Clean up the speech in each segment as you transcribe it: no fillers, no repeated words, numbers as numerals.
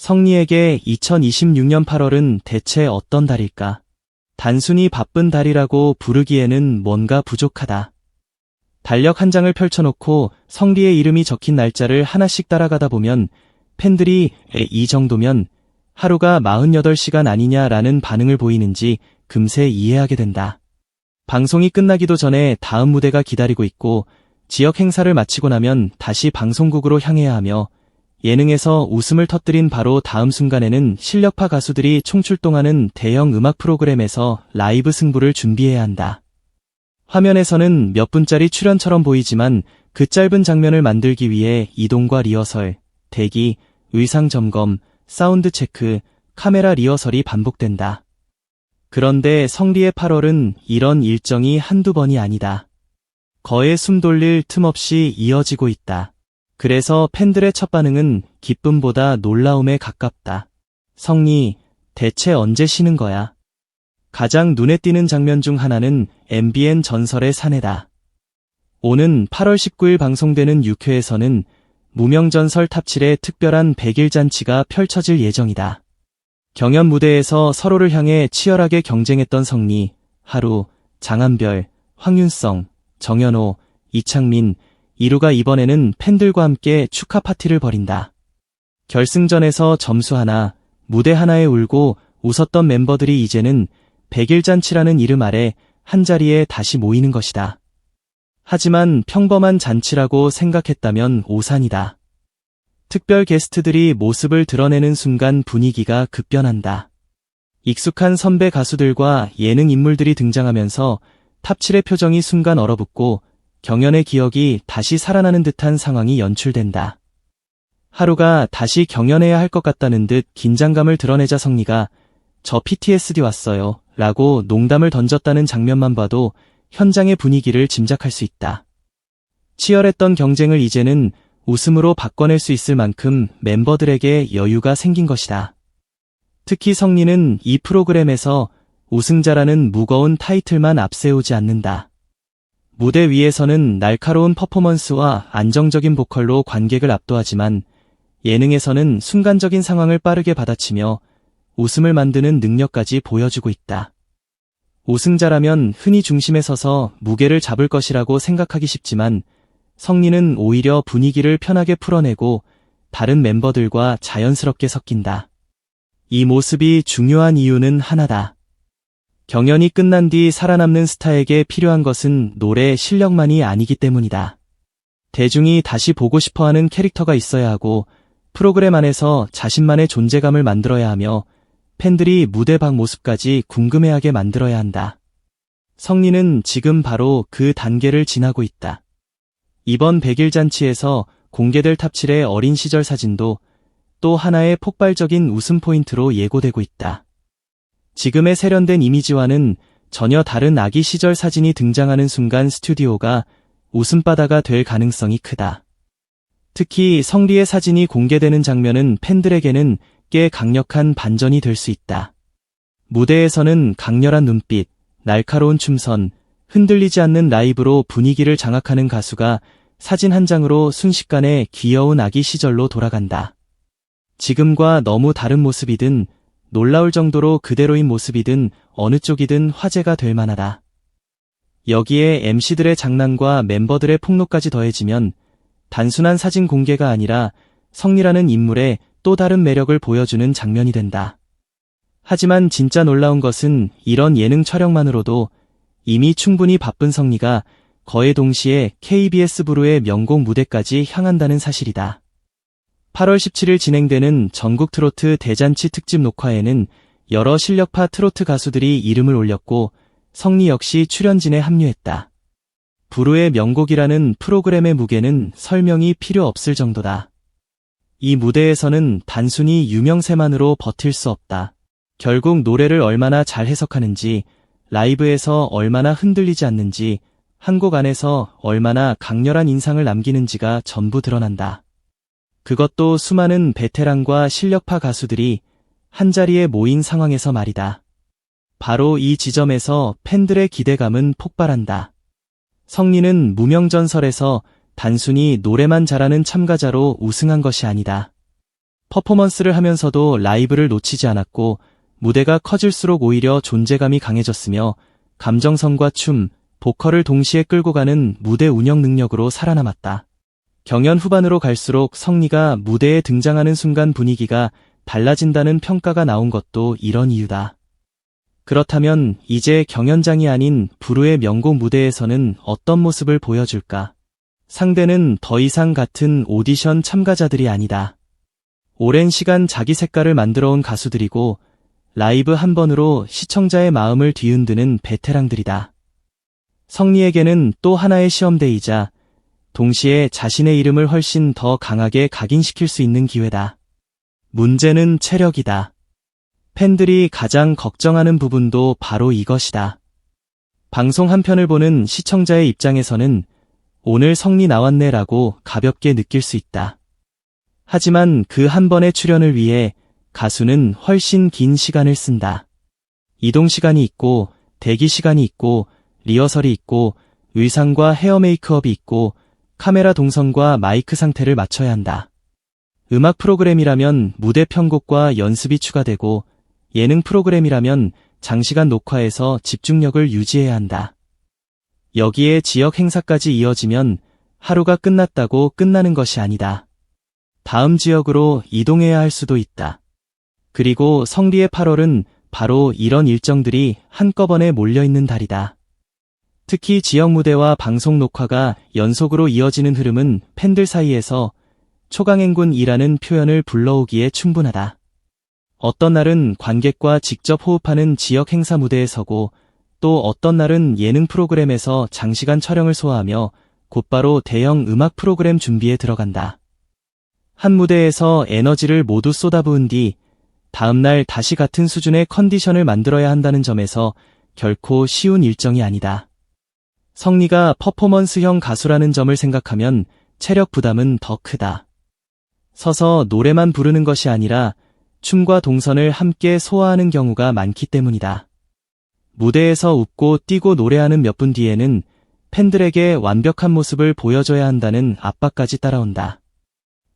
성리에게 2026년 8월은 대체 어떤 달일까? 단순히 바쁜 달이라고 부르기에는 뭔가 부족하다. 달력 한 장을 펼쳐놓고 성리의 이름이 적힌 날짜를 하나씩 따라가다 보면 팬들이 이 정도면 하루가 48시간 아니냐라는 반응을 보이는지 금세 이해하게 된다. 방송이 끝나기도 전에 다음 무대가 기다리고 있고 지역 행사를 마치고 나면 다시 방송국으로 향해야 하며 예능에서 웃음을 터뜨린 바로 다음 순간에는 실력파 가수들이 총출동하는 대형 음악 프로그램에서 라이브 승부를 준비해야 한다. 화면에서는 몇 분짜리 출연처럼 보이지만 그 짧은 장면을 만들기 위해 이동과 리허설, 대기, 의상 점검, 사운드 체크, 카메라 리허설이 반복된다. 그런데 성리의 8월은 이런 일정이 한두 번이 아니다. 거에 숨 돌릴 틈 없이 이어지고 있다. 그래서 팬들의 첫 반응은 기쁨보다 놀라움에 가깝다. 성리, 대체 언제 쉬는 거야? 가장 눈에 띄는 장면 중 하나는 MBN 전설의 사내다. 오는 8월 19일 방송되는 6회에서는 무명전설 탑7의 특별한 100일 잔치가 펼쳐질 예정이다. 경연 무대에서 서로를 향해 치열하게 경쟁했던 성리, 하루, 장한별, 황윤성, 정연호, 이창민, 이루가 이번에는 팬들과 함께 축하 파티를 벌인다. 결승전에서 점수 하나, 무대 하나에 울고 웃었던 멤버들이 이제는 100일 잔치라는 이름 아래 한자리에 다시 모이는 것이다. 하지만 평범한 잔치라고 생각했다면 오산이다. 특별 게스트들이 모습을 드러내는 순간 분위기가 급변한다. 익숙한 선배 가수들과 예능 인물들이 등장하면서 탑7의 표정이 순간 얼어붙고 경연의 기억이 다시 살아나는 듯한 상황이 연출된다. 하루가 다시 경연해야 할 것 같다는 듯 긴장감을 드러내자 성리가 저 PTSD 왔어요 라고 농담을 던졌다는 장면만 봐도 현장의 분위기를 짐작할 수 있다. 치열했던 경쟁을 이제는 웃음으로 바꿔낼 수 있을 만큼 멤버들에게 여유가 생긴 것이다. 특히 성리는 이 프로그램에서 우승자라는 무거운 타이틀만 앞세우지 않는다. 무대 위에서는 날카로운 퍼포먼스와 안정적인 보컬로 관객을 압도하지만 예능에서는 순간적인 상황을 빠르게 받아치며 웃음을 만드는 능력까지 보여주고 있다. 우승자라면 흔히 중심에 서서 무게를 잡을 것이라고 생각하기 쉽지만 성리는 오히려 분위기를 편하게 풀어내고 다른 멤버들과 자연스럽게 섞인다. 이 모습이 중요한 이유는 하나다. 경연이 끝난 뒤 살아남는 스타에게 필요한 것은 노래 실력만이 아니기 때문이다. 대중이 다시 보고 싶어하는 캐릭터가 있어야 하고 프로그램 안에서 자신만의 존재감을 만들어야 하며 팬들이 무대 밖 모습까지 궁금해하게 만들어야 한다. 성리는 지금 바로 그 단계를 지나고 있다. 이번 100일 잔치에서 공개될 탑7의 어린 시절 사진도 또 하나의 폭발적인 웃음 포인트로 예고되고 있다. 지금의 세련된 이미지와는 전혀 다른 아기 시절 사진이 등장하는 순간 스튜디오가 웃음바다가 될 가능성이 크다. 특히 성리의 사진이 공개되는 장면은 팬들에게는 꽤 강력한 반전이 될 수 있다. 무대에서는 강렬한 눈빛, 날카로운 춤선, 흔들리지 않는 라이브로 분위기를 장악하는 가수가 사진 한 장으로 순식간에 귀여운 아기 시절로 돌아간다. 지금과 너무 다른 모습이든 놀라울 정도로 그대로인 모습이든 어느 쪽이든 화제가 될 만하다. 여기에 MC들의 장난과 멤버들의 폭로까지 더해지면 단순한 사진 공개가 아니라 성리라는 인물의 또 다른 매력을 보여주는 장면이 된다. 하지만 진짜 놀라운 것은 이런 예능 촬영만으로도 이미 충분히 바쁜 성리가 거의 동시에 KBS 브루의 명곡 무대까지 향한다는 사실이다. 8월 17일 진행되는 전국 트로트 대잔치 특집 녹화에는 여러 실력파 트로트 가수들이 이름을 올렸고 성리 역시 출연진에 합류했다. 브루의 명곡이라는 프로그램의 무게는 설명이 필요 없을 정도다. 이 무대에서는 단순히 유명세만으로 버틸 수 없다. 결국 노래를 얼마나 잘 해석하는지, 라이브에서 얼마나 흔들리지 않는지, 한 곡 안에서 얼마나 강렬한 인상을 남기는지가 전부 드러난다. 그것도 수많은 베테랑과 실력파 가수들이 한자리에 모인 상황에서 말이다. 바로 이 지점에서 팬들의 기대감은 폭발한다. 성리는 무명전설에서 단순히 노래만 잘하는 참가자로 우승한 것이 아니다. 퍼포먼스를 하면서도 라이브를 놓치지 않았고 무대가 커질수록 오히려 존재감이 강해졌으며 감정선과 춤, 보컬을 동시에 끌고 가는 무대 운영 능력으로 살아남았다. 경연 후반으로 갈수록 성리가 무대에 등장하는 순간 분위기가 달라진다는 평가가 나온 것도 이런 이유다. 그렇다면 이제 경연장이 아닌 부르의 명곡 무대에서는 어떤 모습을 보여줄까? 상대는 더 이상 같은 오디션 참가자들이 아니다. 오랜 시간 자기 색깔을 만들어온 가수들이고 라이브 한 번으로 시청자의 마음을 뒤흔드는 베테랑들이다. 성리에게는 또 하나의 시험대이자 동시에 자신의 이름을 훨씬 더 강하게 각인시킬 수 있는 기회다. 문제는 체력이다. 팬들이 가장 걱정하는 부분도 바로 이것이다. 방송 한 편을 보는 시청자의 입장에서는 오늘 성리 나왔네 라고 가볍게 느낄 수 있다. 하지만 그 한 번의 출연을 위해 가수는 훨씬 긴 시간을 쓴다. 이동 시간이 있고, 대기 시간이 있고, 리허설이 있고, 의상과 헤어 메이크업이 있고, 카메라 동선과 마이크 상태를 맞춰야 한다. 음악 프로그램이라면 무대 편곡과 연습이 추가되고, 예능 프로그램이라면 장시간 녹화해서 집중력을 유지해야 한다. 여기에 지역 행사까지 이어지면 하루가 끝났다고 끝나는 것이 아니다. 다음 지역으로 이동해야 할 수도 있다. 그리고 성리의 8월은 바로 이런 일정들이 한꺼번에 몰려있는 달이다. 특히 지역 무대와 방송 녹화가 연속으로 이어지는 흐름은 팬들 사이에서 초강행군이라는 표현을 불러오기에 충분하다. 어떤 날은 관객과 직접 호흡하는 지역 행사 무대에 서고 또 어떤 날은 예능 프로그램에서 장시간 촬영을 소화하며 곧바로 대형 음악 프로그램 준비에 들어간다. 한 무대에서 에너지를 모두 쏟아부은 뒤 다음날 다시 같은 수준의 컨디션을 만들어야 한다는 점에서 결코 쉬운 일정이 아니다. 성리가 퍼포먼스형 가수라는 점을 생각하면 체력 부담은 더 크다. 서서 노래만 부르는 것이 아니라 춤과 동선을 함께 소화하는 경우가 많기 때문이다. 무대에서 웃고 뛰고 노래하는 몇 분 뒤에는 팬들에게 완벽한 모습을 보여줘야 한다는 압박까지 따라온다.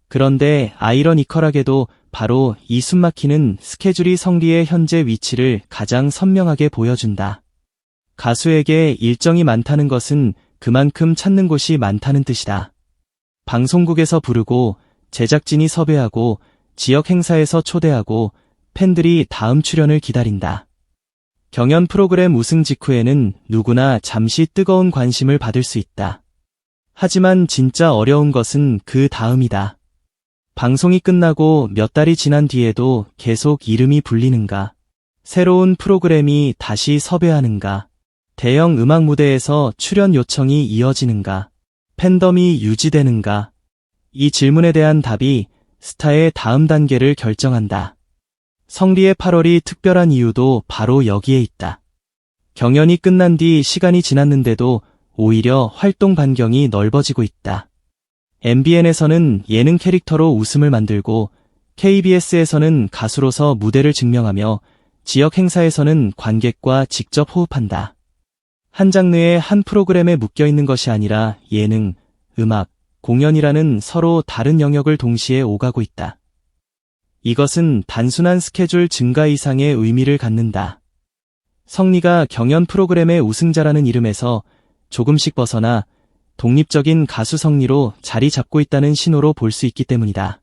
그런데 아이러니컬하게도 바로 이 숨막히는 스케줄이 성리의 현재 위치를 가장 선명하게 보여준다. 가수에게 일정이 많다는 것은 그만큼 찾는 곳이 많다는 뜻이다. 방송국에서 부르고 제작진이 섭외하고 지역 행사에서 초대하고 팬들이 다음 출연을 기다린다. 경연 프로그램 우승 직후에는 누구나 잠시 뜨거운 관심을 받을 수 있다. 하지만 진짜 어려운 것은 그 다음이다. 방송이 끝나고 몇 달이 지난 뒤에도 계속 이름이 불리는가? 새로운 프로그램이 다시 섭외하는가? 대형 음악 무대에서 출연 요청이 이어지는가? 팬덤이 유지되는가? 이 질문에 대한 답이 스타의 다음 단계를 결정한다. 성리의 8월이 특별한 이유도 바로 여기에 있다. 경연이 끝난 뒤 시간이 지났는데도 오히려 활동 반경이 넓어지고 있다. MBN에서는 예능 캐릭터로 웃음을 만들고 KBS에서는 가수로서 무대를 증명하며 지역 행사에서는 관객과 직접 호흡한다. 한 장르의 한 프로그램에 묶여있는 것이 아니라 예능, 음악, 공연이라는 서로 다른 영역을 동시에 오가고 있다. 이것은 단순한 스케줄 증가 이상의 의미를 갖는다. 성리가 경연 프로그램의 우승자라는 이름에서 조금씩 벗어나 독립적인 가수 성리로 자리 잡고 있다는 신호로 볼 수 있기 때문이다.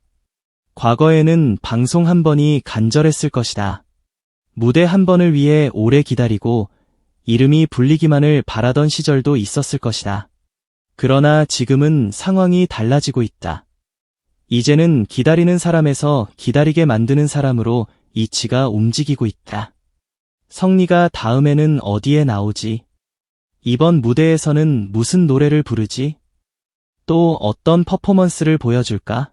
과거에는 방송 한 번이 간절했을 것이다. 무대 한 번을 위해 오래 기다리고 이름이 불리기만을 바라던 시절도 있었을 것이다. 그러나 지금은 상황이 달라지고 있다. 이제는 기다리는 사람에서 기다리게 만드는 사람으로 이치가 움직이고 있다. 성리가 다음에는 어디에 나오지? 이번 무대에서는 무슨 노래를 부르지? 또 어떤 퍼포먼스를 보여줄까?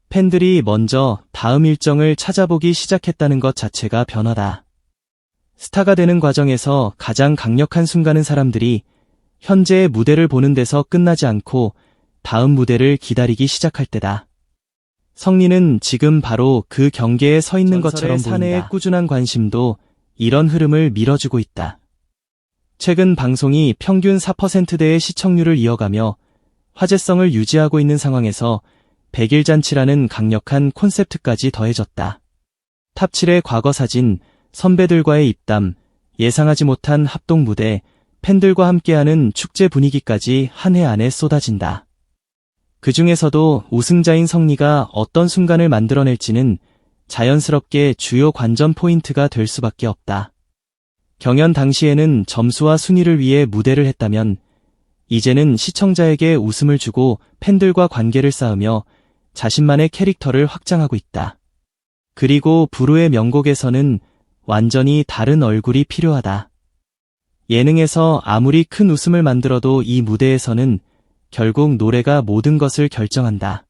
팬들이 먼저 다음 일정을 찾아보기 시작했다는 것 자체가 변화다. 스타가 되는 과정에서 가장 강력한 순간은 사람들이 현재의 무대를 보는 데서 끝나지 않고 다음 무대를 기다리기 시작할 때다. 성리는 지금 바로 그 경계에 서 있는 것처럼 보인다. 사내의 꾸준한 관심도 이런 흐름을 밀어주고 있다. 최근 방송이 평균 4%대의 시청률을 이어가며 화제성을 유지하고 있는 상황에서 100일 잔치라는 강력한 콘셉트까지 더해졌다. 탑7의 과거 사진, 선배들과의 입담, 예상하지 못한 합동 무대, 팬들과 함께하는 축제 분위기까지 한 해 안에 쏟아진다. 그 중에서도 우승자인 성리가 어떤 순간을 만들어낼지는 자연스럽게 주요 관전 포인트가 될 수밖에 없다. 경연 당시에는 점수와 순위를 위해 무대를 했다면 이제는 시청자에게 웃음을 주고 팬들과 관계를 쌓으며 자신만의 캐릭터를 확장하고 있다. 그리고 부르의 명곡에서는 완전히 다른 얼굴이 필요하다. 예능에서 아무리 큰 웃음을 만들어도 이 무대에서는 결국 노래가 모든 것을 결정한다.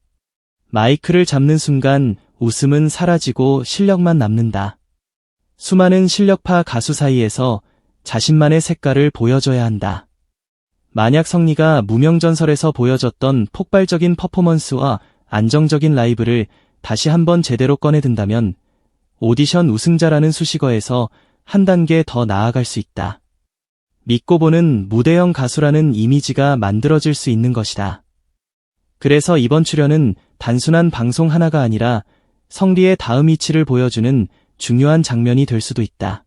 마이크를 잡는 순간 웃음은 사라지고 실력만 남는다. 수많은 실력파 가수 사이에서 자신만의 색깔을 보여줘야 한다. 만약 성리가 무명전설에서 보여줬던 폭발적인 퍼포먼스와 안정적인 라이브를 다시 한번 제대로 꺼내든다면 오디션 우승자라는 수식어에서 한 단계 더 나아갈 수 있다. 믿고 보는 무대형 가수라는 이미지가 만들어질 수 있는 것이다. 그래서 이번 출연은 단순한 방송 하나가 아니라 성리의 다음 이치를 보여주는 중요한 장면이 될 수도 있다.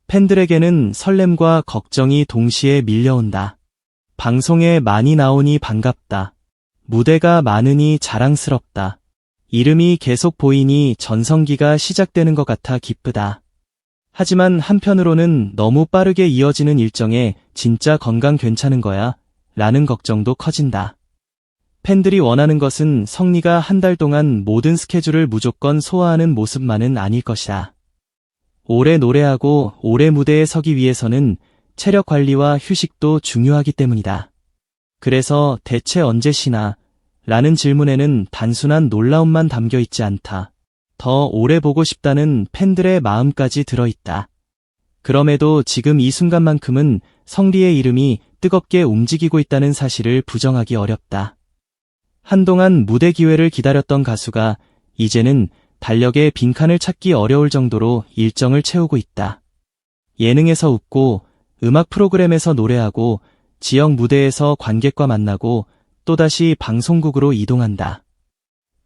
팬들에게는 설렘과 걱정이 동시에 밀려온다. 방송에 많이 나오니 반갑다. 무대가 많으니 자랑스럽다. 이름이 계속 보이니 전성기가 시작되는 것 같아 기쁘다. 하지만 한편으로는 너무 빠르게 이어지는 일정에 진짜 건강 괜찮은 거야? 라는 걱정도 커진다. 팬들이 원하는 것은 성리가 한 달 동안 모든 스케줄을 무조건 소화하는 모습만은 아닐 것이다. 오래 노래하고 오래 무대에 서기 위해서는 체력 관리와 휴식도 중요하기 때문이다. 그래서 대체 언제 쉬나? 라는 질문에는 단순한 놀라움만 담겨 있지 않다. 더 오래 보고 싶다는 팬들의 마음까지 들어있다. 그럼에도 지금 이 순간만큼은 성리의 이름이 뜨겁게 움직이고 있다는 사실을 부정하기 어렵다. 한동안 무대 기회를 기다렸던 가수가 이제는 달력에 빈칸을 찾기 어려울 정도로 일정을 채우고 있다. 예능에서 웃고 음악 프로그램에서 노래하고 지역 무대에서 관객과 만나고 또다시 방송국으로 이동한다.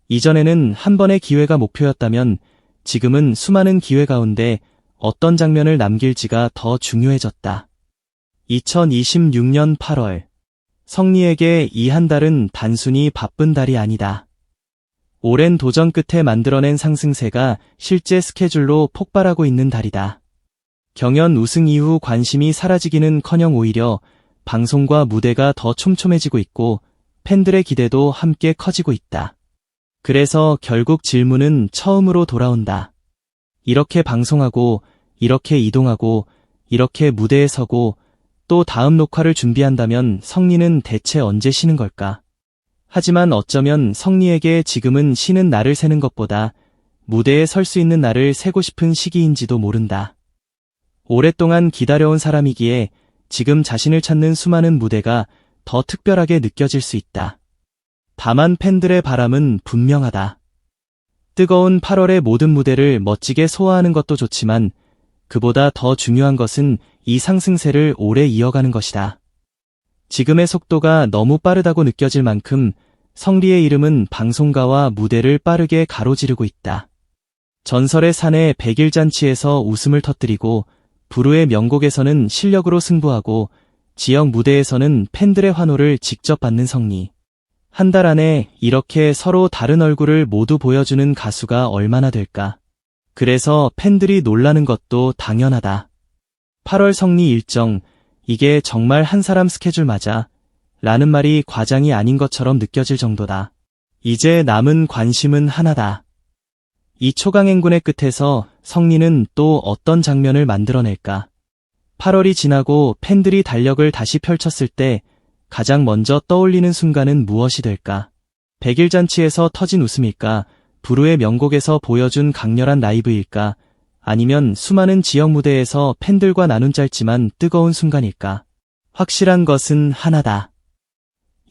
이전에는 한 번의 기회가 목표였다면 지금은 수많은 기회 가운데 어떤 장면을 남길지가 더 중요해졌다. 2026년 8월 성리에게 이 한 달은 단순히 바쁜 달이 아니다. 오랜 도전 끝에 만들어낸 상승세가 실제 스케줄로 폭발하고 있는 달이다. 경연 우승 이후 관심이 사라지기는커녕 오히려 방송과 무대가 더 촘촘해지고 있고 팬들의 기대도 함께 커지고 있다. 그래서 결국 질문은 처음으로 돌아온다. 이렇게 방송하고, 이렇게 이동하고, 이렇게 무대에 서고, 또 다음 녹화를 준비한다면 성리는 대체 언제 쉬는 걸까? 하지만 어쩌면 성리에게 지금은 쉬는 날을 세는 것보다 무대에 설 수 있는 날을 세고 싶은 시기인지도 모른다. 오랫동안 기다려온 사람이기에 지금 자신을 찾는 수많은 무대가 더 특별하게 느껴질 수 있다. 다만 팬들의 바람은 분명하다. 뜨거운 8월의 모든 무대를 멋지게 소화하는 것도 좋지만 그보다 더 중요한 것은 이 상승세를 오래 이어가는 것이다. 지금의 속도가 너무 빠르다고 느껴질 만큼 성리의 이름은 방송가와 무대를 빠르게 가로지르고 있다. 전설의 산의 100일 잔치에서 웃음을 터뜨리고 부르의 명곡에서는 실력으로 승부하고 지역 무대에서는 팬들의 환호를 직접 받는 성리. 한 달 안에 이렇게 서로 다른 얼굴을 모두 보여주는 가수가 얼마나 될까? 그래서 팬들이 놀라는 것도 당연하다. 8월 성리 일정, 이게 정말 한 사람 스케줄 맞아? 라는 말이 과장이 아닌 것처럼 느껴질 정도다. 이제 남은 관심은 하나다. 이 초강행군의 끝에서 성리는 또 어떤 장면을 만들어낼까? 8월이 지나고 팬들이 달력을 다시 펼쳤을 때 가장 먼저 떠올리는 순간은 무엇이 될까? 100일 잔치에서 터진 웃음일까? 부르의 명곡에서 보여준 강렬한 라이브일까? 아니면 수많은 지역 무대에서 팬들과 나눈 짧지만 뜨거운 순간일까? 확실한 것은 하나다.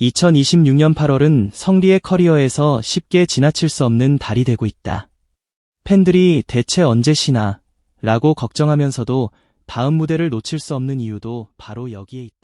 2026년 8월은 성리의 커리어에서 쉽게 지나칠 수 없는 달이 되고 있다. 팬들이 대체 언제 쉬나? 라고 걱정하면서도 다음 무대를 놓칠 수 없는 이유도 바로 여기에 있다.